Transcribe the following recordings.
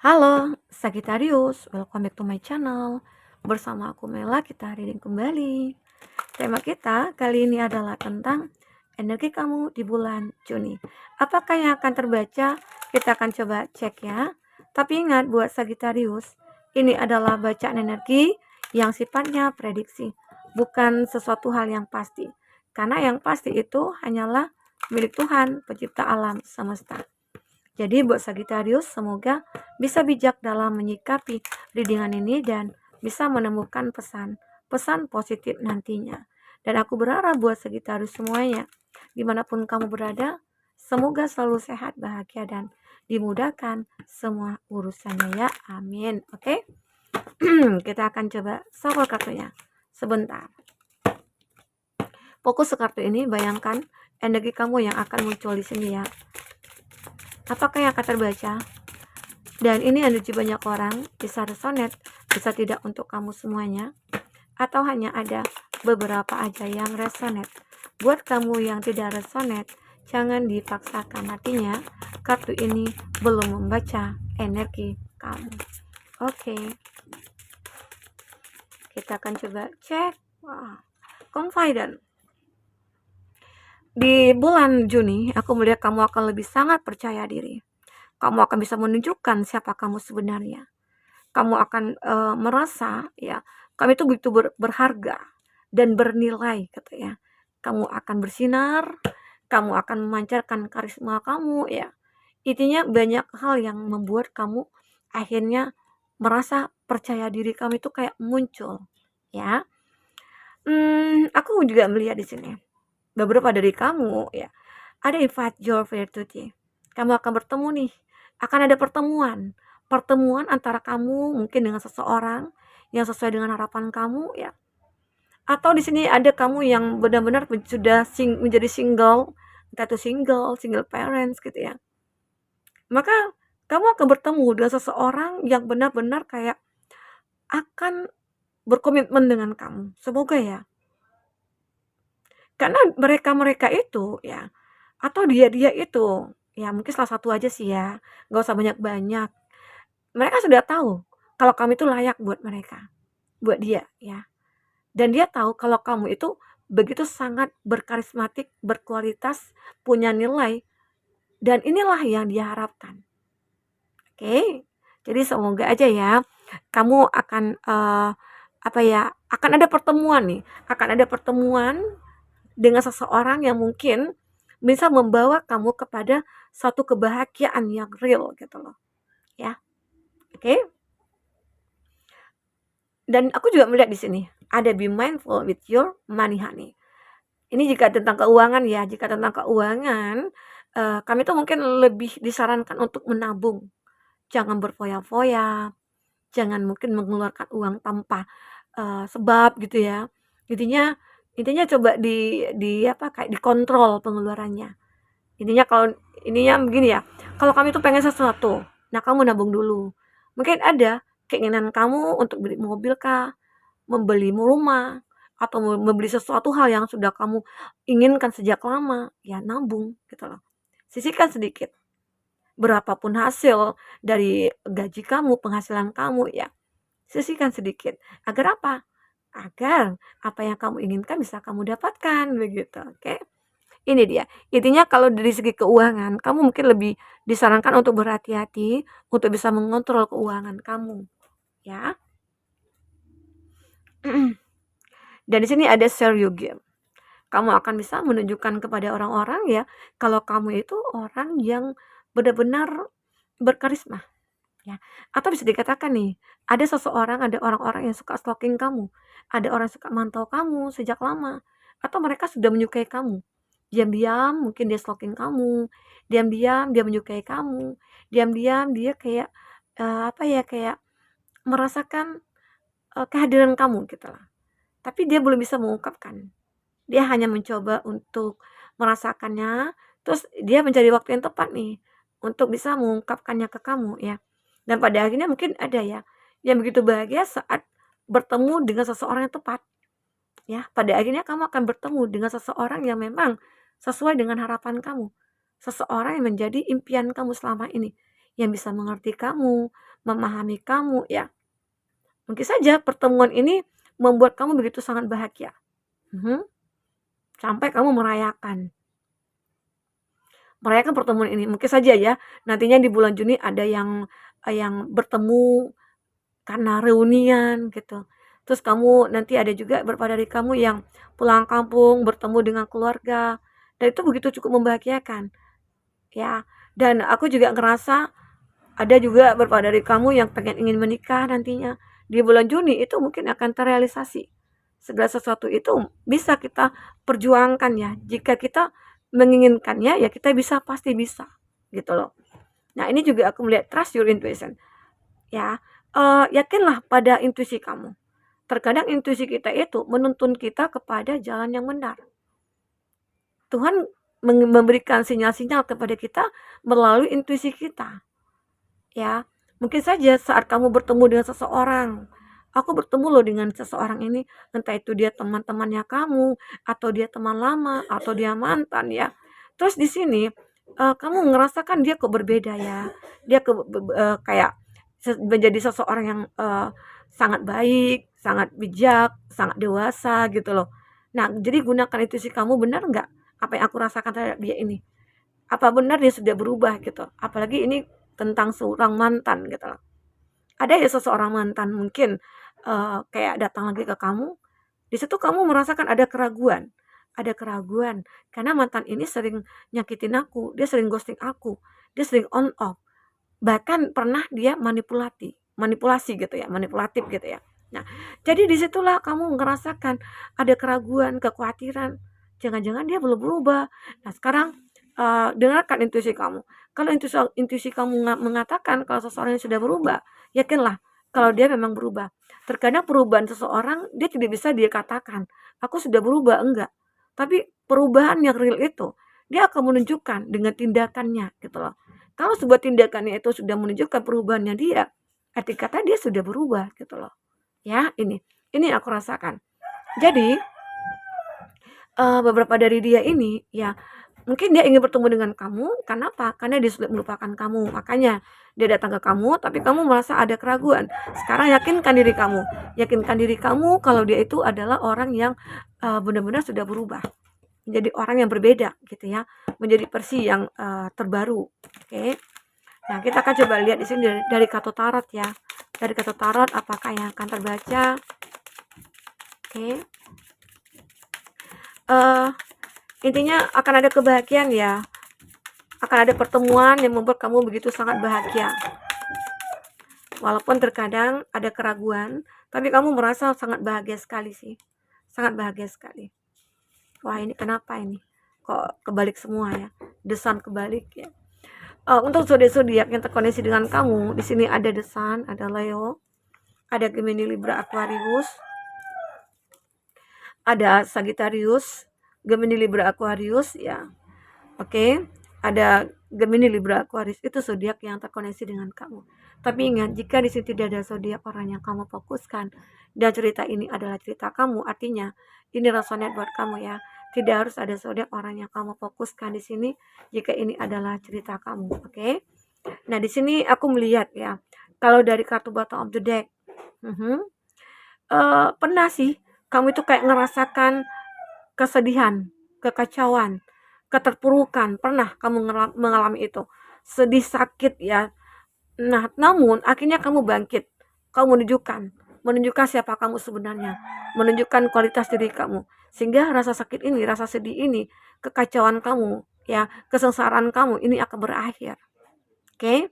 Halo, Sagittarius, welcome back to my channel. Bersama aku Mela, kita reading kembali. Tema kita kali ini adalah tentang energi kamu di bulan Juni. Apakah yang akan terbaca? Kita akan coba cek ya. Tapi ingat buat Sagittarius, ini adalah bacaan energi yang sifatnya prediksi, bukan sesuatu hal yang pasti. Karena yang pasti itu hanyalah milik Tuhan, pencipta alam semesta. Jadi buat Sagittarius, semoga bisa bijak dalam menyikapi readingan ini dan bisa menemukan pesan positif nantinya. Dan aku berharap buat Sagittarius semuanya, dimanapun kamu berada, semoga selalu sehat, bahagia, dan dimudahkan semua urusannya ya. Amin. Oke, kita akan coba shuffle kartunya sebentar. Fokus ke kartu ini, bayangkan energi kamu yang akan muncul di sini ya. Apakah yang akan terbaca? Dan ini energi banyak orang, bisa resonate, bisa tidak untuk kamu semuanya, atau hanya ada beberapa aja yang resonate. Buat kamu yang tidak resonate, jangan dipaksakan, artinya kartu ini belum membaca energi kamu. Oke, kita akan coba cek. Confident. Di bulan Juni, aku melihat kamu akan lebih sangat percaya diri. Kamu akan bisa menunjukkan siapa kamu sebenarnya. Kamu akan merasa ya, kamu itu begitu berharga dan bernilai gitu ya. Kamu akan bersinar, kamu akan memancarkan karisma kamu ya. Intinya banyak hal yang membuat kamu akhirnya merasa percaya diri kamu itu kayak muncul ya. Aku juga melihat di sini beberapa dari kamu ya, ada invite your virtude. Kamu akan bertemu nih, akan ada pertemuan antara kamu mungkin dengan seseorang yang sesuai dengan harapan kamu ya. Atau di sini ada kamu yang benar-benar sudah menjadi single, entah itu single parents gitu ya. Maka kamu akan bertemu dengan seseorang yang benar-benar kayak akan berkomitmen dengan kamu. Semoga ya. Karena mereka-mereka itu ya, atau dia-dia itu, ya mungkin salah satu aja sih ya, nggak usah banyak-banyak. Mereka sudah tahu kalau kamu itu layak buat mereka, buat dia ya. Dan dia tahu kalau kamu itu begitu sangat berkarismatik, berkualitas, punya nilai, dan inilah yang dia harapkan. Oke, jadi semoga aja ya, kamu akan akan ada pertemuan nih, akan ada pertemuan dengan seseorang yang mungkin bisa membawa kamu kepada suatu kebahagiaan yang real gitu loh ya. Oke, dan aku juga melihat di sini ada be mindful with your money honey. Ini jika tentang keuangan ya, jika tentang keuangan kami tuh mungkin lebih disarankan untuk menabung, jangan berfoya-foya, jangan mungkin mengeluarkan uang tanpa sebab gitu ya. Intinya intinya coba kayak dikontrol pengeluarannya. Ininya begini ya, kalau kamu tuh pengen sesuatu, nah kamu nabung dulu. Mungkin ada keinginan kamu untuk beli mobil kah, membeli rumah, atau membeli sesuatu hal yang sudah kamu inginkan sejak lama, ya nabung gitu loh. Sisihkan sedikit, berapapun hasil dari gaji kamu, penghasilan kamu ya, sisihkan sedikit. Agar apa? Agar apa yang kamu inginkan bisa kamu dapatkan begitu, oke? Ini dia, intinya kalau dari segi keuangan, kamu mungkin lebih disarankan untuk berhati-hati, untuk bisa mengontrol keuangan kamu, ya. Dan di sini ada share your game. Kamu akan bisa menunjukkan kepada orang-orang ya, kalau kamu itu orang yang benar-benar berkarisma, ya. Atau bisa dikatakan nih, ada orang-orang yang suka stalking kamu, ada orang yang suka mantau kamu sejak lama, atau mereka sudah menyukai kamu. Diam-diam mungkin dia stalking kamu, diam-diam dia menyukai kamu, diam-diam dia kayak, kayak merasakan, kehadiran kamu gitulah. Tapi dia belum bisa mengungkapkan. Dia hanya mencoba untuk merasakannya, terus dia mencari waktu yang tepat nih, untuk bisa mengungkapkannya ke kamu ya. Dan pada akhirnya mungkin ada ya, yang begitu bahagia saat bertemu dengan seseorang yang tepat. Ya, pada akhirnya kamu akan bertemu dengan seseorang yang memang sesuai dengan harapan kamu. Seseorang yang menjadi impian kamu selama ini. yang bisa mengerti kamu, memahami kamu ya. Mungkin saja pertemuan ini membuat kamu begitu sangat bahagia. Sampai kamu merayakan pertemuan ini. Mungkin saja ya, nantinya di bulan Juni ada yang bertemu karena reunian gitu. Terus kamu nanti ada juga beberapa dari kamu yang pulang kampung, bertemu dengan keluarga, dan itu begitu cukup membahagiakan, ya. Dan aku juga ngerasa ada juga beberapa dari kamu yang ingin menikah nantinya. Di bulan Juni itu mungkin akan terrealisasi. Segala sesuatu itu bisa kita perjuangkan ya. Jika kita menginginkannya, ya kita bisa, pasti bisa. Gitu loh. Nah, ini juga aku melihat trust your intuition. Ya, yakinlah pada intuisi kamu. Terkadang intuisi kita itu menuntun kita kepada jalan yang benar. Tuhan memberikan sinyal-sinyal kepada kita melalui intuisi kita. Ya, mungkin saja saat kamu bertemu dengan seseorang, aku bertemu loh dengan seseorang ini, entah itu dia teman-temannya kamu, atau dia teman lama, atau dia mantan ya. Terus di sini kamu ngerasakan dia kok berbeda ya. Dia kayak menjadi seseorang yang sangat baik, sangat bijak, sangat dewasa gitu loh. Nah, jadi gunakan intuisi kamu, benar nggak apa yang aku rasakan terhadap dia ini? Apa benar dia sudah berubah gitu? Apalagi ini tentang seorang mantan gitu loh. Ada ya seseorang mantan mungkin kayak datang lagi ke kamu, di situ kamu merasakan ada keraguan karena mantan ini sering nyakitin aku, dia sering ghosting aku, dia sering on off, bahkan pernah dia manipulasi gitu ya, manipulatif gitu ya. Nah, jadi disitulah kamu ngerasakan ada keraguan, kekhawatiran, jangan-jangan dia belum berubah. Nah, sekarang dengarkan intuisi kamu. Kalau intuisi kamu mengatakan kalau seseorang yang sudah berubah, yakinlah kalau dia memang berubah. Terkadang perubahan seseorang dia tidak bisa dia katakan, aku sudah berubah, enggak. Tapi perubahan yang real itu dia akan menunjukkan dengan tindakannya gitu loh. Kalau sebuah tindakannya itu sudah menunjukkan perubahannya dia, arti kata dia sudah berubah gitu loh. Ya, ini aku rasakan. Jadi beberapa dari dia ini ya mungkin dia ingin bertemu dengan kamu, kenapa? Karena dia sudah melupakan kamu, makanya dia datang ke kamu, tapi kamu merasa ada keraguan. Sekarang yakinkan diri kamu kalau dia itu adalah orang yang benar-benar sudah berubah, menjadi orang yang berbeda gitu ya, menjadi versi yang terbaru. Oke. Nah, kita akan coba lihat di sini dari kartu tarot ya. Dari kartu tarot apakah yang akan terbaca? Oke. Intinya akan ada kebahagiaan ya. Akan ada pertemuan yang membuat kamu begitu sangat bahagia. Walaupun terkadang ada keraguan, tapi kamu merasa sangat bahagia sekali sih. Sangat bahagia sekali. Wah, ini kenapa ini? Kok kebalik semua ya? The Sun kebalik ya. Untuk zodiak-zodiak yang terkoneksi dengan kamu, di sini ada The Sun, ada Leo, ada Gemini, Libra, Aquarius, ada Sagittarius, Gemini, Libra, Aquarius ya. Oke, ada Gemini, Libra, Aquarius, itu zodiak yang terkoneksi dengan kamu. Tapi ingat, jika di sini tidak ada zodiak orang yang kamu fokuskan dan cerita ini adalah cerita kamu, artinya ini resonate buat kamu ya. Tidak harus ada zodiak orang yang kamu fokuskan di sini jika ini adalah cerita kamu, oke? Nah, di sini aku melihat ya, kalau dari kartu bottom of the deck, pernah sih kamu itu kayak ngerasakan kesedihan, kekacauan, keterpurukan, pernah kamu mengalami itu, sedih, sakit ya. Nah, namun akhirnya kamu bangkit, kamu menunjukkan siapa kamu sebenarnya, menunjukkan kualitas diri kamu, sehingga rasa sakit ini, rasa sedih ini, kekacauan kamu ya, kesengsaraan kamu ini akan berakhir. Oke?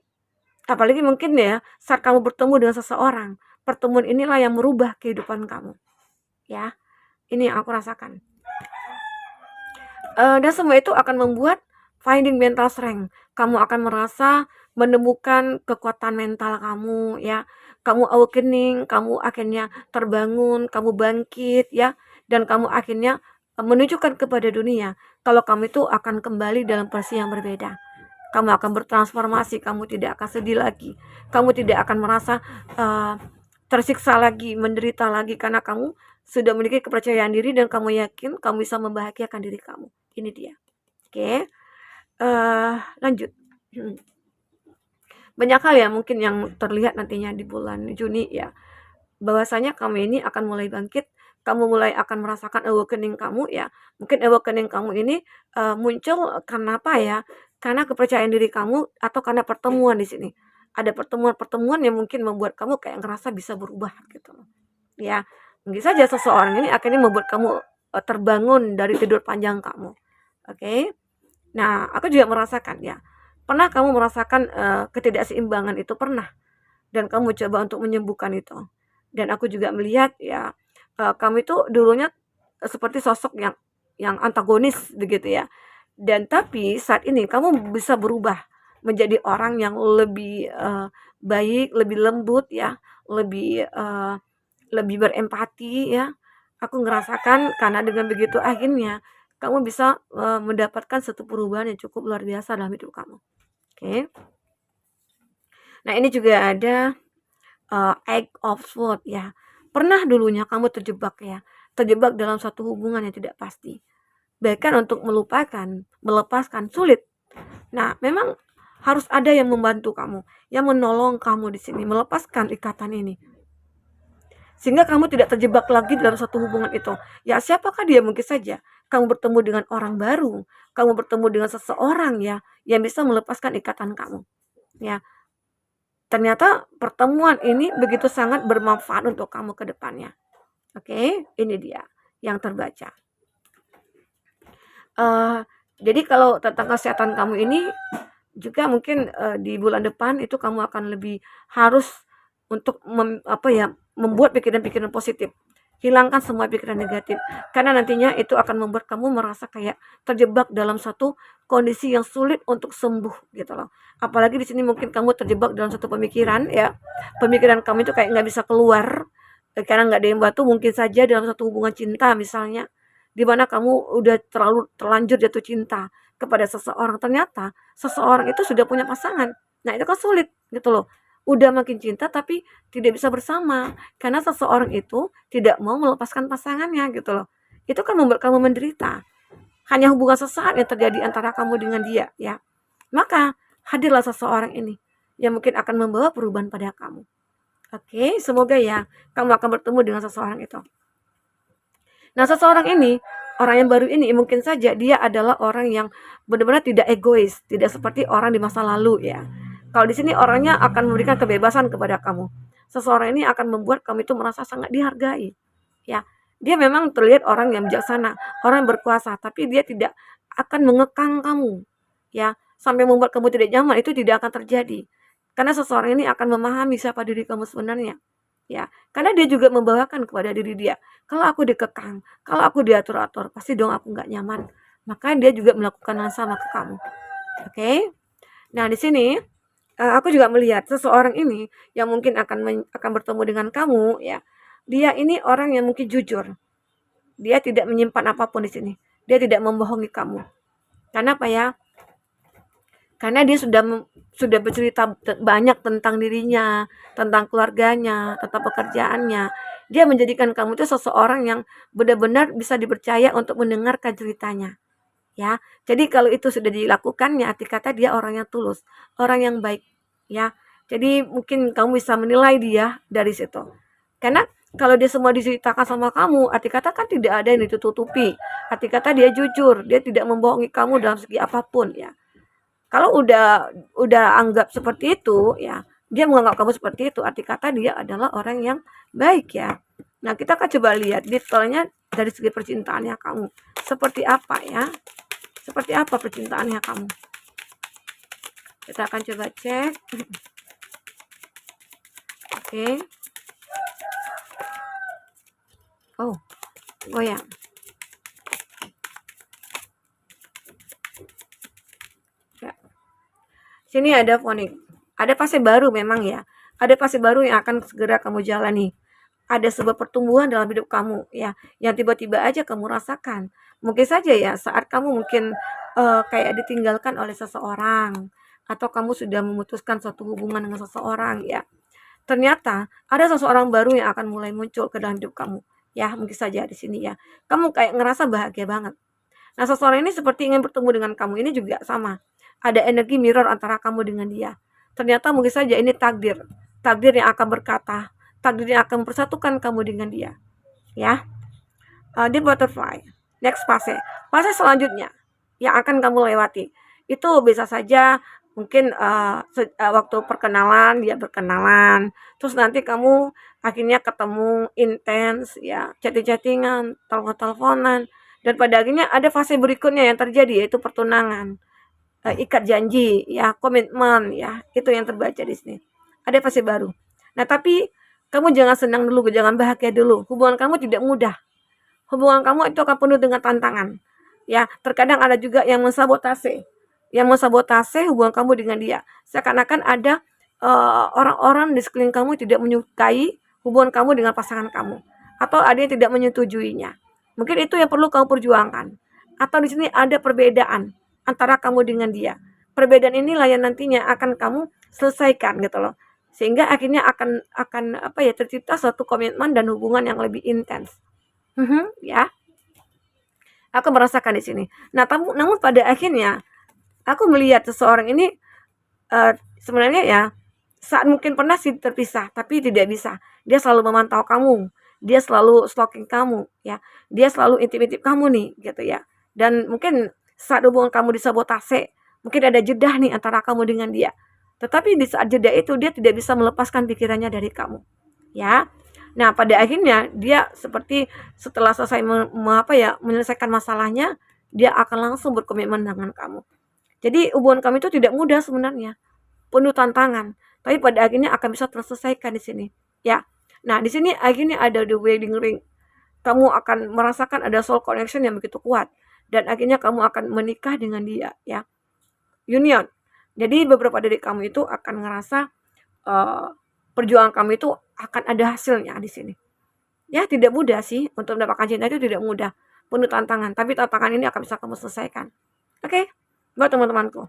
Apalagi mungkin ya saat kamu bertemu dengan seseorang, pertemuan inilah yang merubah kehidupan kamu ya. Ini yang aku rasakan. Dan semua itu akan membuat finding mental strength. Kamu akan merasa menemukan kekuatan mental kamu ya. Kamu awakening, kamu akhirnya terbangun, kamu bangkit ya, dan kamu akhirnya menunjukkan kepada dunia kalau kamu itu akan kembali dalam versi yang berbeda. Kamu akan bertransformasi, kamu tidak akan sedih lagi, kamu tidak akan merasa tersiksa lagi, menderita lagi, karena kamu sudah memiliki kepercayaan diri dan kamu yakin kamu bisa membahagiakan diri kamu. Ini dia. Oke. Lanjut. banyak hal ya mungkin yang terlihat nantinya di bulan Juni ya, bahwasanya kamu ini akan mulai bangkit, kamu mulai akan merasakan awakening kamu ya. Mungkin awakening kamu ini, muncul karena apa ya, karena kepercayaan diri kamu atau karena pertemuan di sini. Ada pertemuan-pertemuan yang mungkin membuat kamu kayak ngerasa bisa berubah gitu loh, ya. Mungkin saja seseorang ini akhirnya membuat kamu, terbangun dari tidur panjang kamu, oke? Nah, aku juga merasakan ya, pernah kamu merasakan, ketidakseimbangan itu? Pernah. Dan kamu coba untuk menyembuhkan itu. Dan aku juga melihat ya, kamu itu dulunya, seperti sosok yang antagonis begitu ya. Dan tapi saat ini kamu bisa berubah menjadi orang yang lebih, baik, lebih lembut ya, lebih, lebih berempati ya. Aku ngerasakan karena dengan begitu akhirnya kamu bisa, mendapatkan satu perubahan yang cukup luar biasa dalam hidup kamu, oke. Nah ini juga ada Egg of Sword ya. Pernah dulunya kamu terjebak ya, terjebak dalam satu hubungan yang tidak pasti. Bahkan untuk melupakan, melepaskan sulit. Nah, memang harus ada yang membantu kamu, yang menolong kamu di sini melepaskan ikatan ini. Sehingga kamu tidak terjebak lagi dalam satu hubungan itu. Ya, siapakah dia? Mungkin saja kamu bertemu dengan orang baru, kamu bertemu dengan seseorang ya yang bisa melepaskan ikatan kamu. Ya, ternyata pertemuan ini begitu sangat bermanfaat untuk kamu ke depannya. Oke, ini dia yang terbaca. Jadi kalau tentang kesehatan kamu ini juga mungkin, di bulan depan itu kamu akan lebih harus untuk membuat pikiran-pikiran positif. Hilangkan semua pikiran negatif, karena nantinya itu akan membuat kamu merasa kayak terjebak dalam satu kondisi yang sulit untuk sembuh gitu loh. Apalagi di sini mungkin kamu terjebak dalam satu pemikiran ya, pemikiran kamu itu kayak nggak bisa keluar, karena nggak ada yang bantu. Mungkin saja dalam satu hubungan cinta misalnya, di mana kamu udah terlanjur jatuh cinta kepada seseorang, ternyata seseorang itu sudah punya pasangan. Nah, itu kan sulit gitu loh. Udah makin cinta tapi tidak bisa bersama karena seseorang itu tidak mau melepaskan pasangannya gitu loh. Itu kan membuat kamu menderita. Hanya hubungan sesaat yang terjadi antara kamu dengan dia ya. Maka hadirlah seseorang ini yang mungkin akan membawa perubahan pada kamu. Oke, semoga ya kamu akan bertemu dengan seseorang itu. Nah, seseorang ini, orang yang baru ini mungkin saja dia adalah orang yang benar-benar tidak egois, tidak seperti orang di masa lalu ya. Kalau di sini orangnya akan memberikan kebebasan kepada kamu. Seseorang ini akan membuat kamu itu merasa sangat dihargai. Ya, dia memang terlihat orang yang bijaksana, orang yang berkuasa, tapi dia tidak akan mengekang kamu. Ya, sampai membuat kamu tidak nyaman itu tidak akan terjadi. Karena seseorang ini akan memahami siapa diri kamu sebenarnya. Ya, karena dia juga membawakan kepada diri dia, kalau aku dikekang, kalau aku diatur-atur, pasti dong aku nggak nyaman. Maka dia juga melakukan hal sama ke kamu. Oke? Nah, di sini aku juga melihat seseorang ini yang mungkin akan bertemu dengan kamu ya. Dia ini orang yang mungkin jujur. Dia tidak menyimpan apapun di sini. Dia tidak membohongi kamu. Karena apa ya? Karena dia sudah bercerita banyak tentang dirinya, tentang keluarganya, tentang pekerjaannya. Dia menjadikan kamu itu seseorang yang benar-benar bisa dipercaya untuk mendengarkan ceritanya, ya. Jadi kalau itu sudah dilakukannya, arti kata dia orang yang tulus, orang yang baik, ya. Jadi mungkin kamu bisa menilai dia dari situ. Karena kalau dia semua diceritakan sama kamu, arti kata kan tidak ada yang ditutupi. Arti kata dia jujur, dia tidak membohongi kamu dalam segi apapun, ya. Kalau udah anggap seperti itu ya, dia menganggap kamu seperti itu, arti kata dia adalah orang yang baik ya. Nah, kita akan coba lihat detailnya dari segi percintaannya kamu. Seperti apa ya? Seperti apa percintaannya kamu? Kita akan coba cek. Oke. Oh, goyang. Ya. Sini ada fonik. Ada fase baru memang ya. Ada fase baru yang akan segera kamu jalani. Ada sebuah pertumbuhan dalam hidup kamu ya, yang tiba-tiba aja kamu rasakan. Mungkin saja ya saat kamu mungkin kayak ditinggalkan oleh seseorang atau kamu sudah memutuskan suatu hubungan dengan seseorang ya. Ternyata ada seseorang baru yang akan mulai muncul ke dalam hidup kamu. Ya, mungkin saja di sini ya. Kamu kayak ngerasa bahagia banget. Nah, seseorang ini seperti ingin bertemu dengan kamu, ini juga sama. Ada energi mirror antara kamu dengan dia. ternyata mungkin saja ini takdir. Takdir yang akan berkata, takdir yang akan mempersatukan kamu dengan dia, ya. Di butterfly. Next fase. Fase selanjutnya yang akan kamu lewati itu bisa saja mungkin waktu perkenalan, dia berkenalan, terus nanti kamu akhirnya ketemu intens, ya, chatting-chattingan, telepon-teleponan, dan pada akhirnya ada fase berikutnya yang terjadi, yaitu pertunangan, ikat janji, ya, komitmen, ya, itu yang terbaca di sini. Ada fase baru. Nah, tapi kamu jangan senang dulu, jangan bahagia dulu. Hubungan kamu tidak mudah. Hubungan kamu itu akan penuh dengan tantangan. Ya, terkadang ada juga yang mensabotase. Yang mensabotase hubungan kamu dengan dia. Seakan-akan ada orang-orang di sekeliling kamu tidak menyukai hubungan kamu dengan pasangan kamu, atau ada yang tidak menyetujuinya. Mungkin itu yang perlu kamu perjuangkan. Atau di sini ada perbedaan antara kamu dengan dia. Perbedaan inilah yang nantinya akan kamu selesaikan gitu loh. Sehingga akhirnya akan tercipta suatu komitmen dan hubungan yang lebih intens. Ya. Aku merasakan di sini. Nah, namun pada akhirnya aku melihat seseorang ini sebenarnya ya saat mungkin pernah sih terpisah, tapi tidak bisa. Dia selalu memantau kamu, dia selalu stalking kamu, ya. Dia selalu intip-intip kamu nih, gitu ya. Dan mungkin saat hubungan kamu disabotase, mungkin ada jeda nih antara kamu dengan dia. Tetapi di saat jeda itu dia tidak bisa melepaskan pikirannya dari kamu, ya. Nah, pada akhirnya dia seperti setelah selesai menyelesaikan masalahnya, dia akan langsung berkomitmen dengan kamu. Jadi hubungan kamu itu tidak mudah sebenarnya, penuh tantangan, tapi pada akhirnya akan bisa terselesaikan di sini, ya. Nah, di sini akhirnya ada the wedding ring. Kamu akan merasakan ada soul connection yang begitu kuat, dan akhirnya kamu akan menikah dengan dia, ya. Union. Jadi beberapa dari kamu itu akan ngerasa perjuangan kamu itu akan ada hasilnya di sini. Ya, tidak mudah sih untuk mendapatkan cinta, itu tidak mudah, penuh tantangan, tapi tantangan ini akan bisa kamu selesaikan. Oke, buat teman-temanku.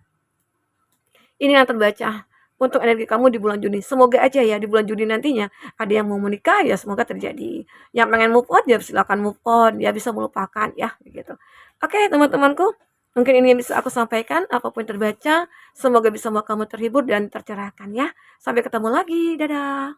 Ini yang terbaca untuk energi kamu di bulan Juni. Semoga aja ya di bulan Juni nantinya ada yang mau menikah, ya semoga terjadi. Yang pengen move on ya silakan move on, ya bisa melupakan ya gitu. Oke, teman-temanku, mungkin ini yang bisa aku sampaikan. Apapun terbaca, semoga bisa membuat kamu terhibur dan tercerahkan ya. Sampai ketemu lagi. Dadah.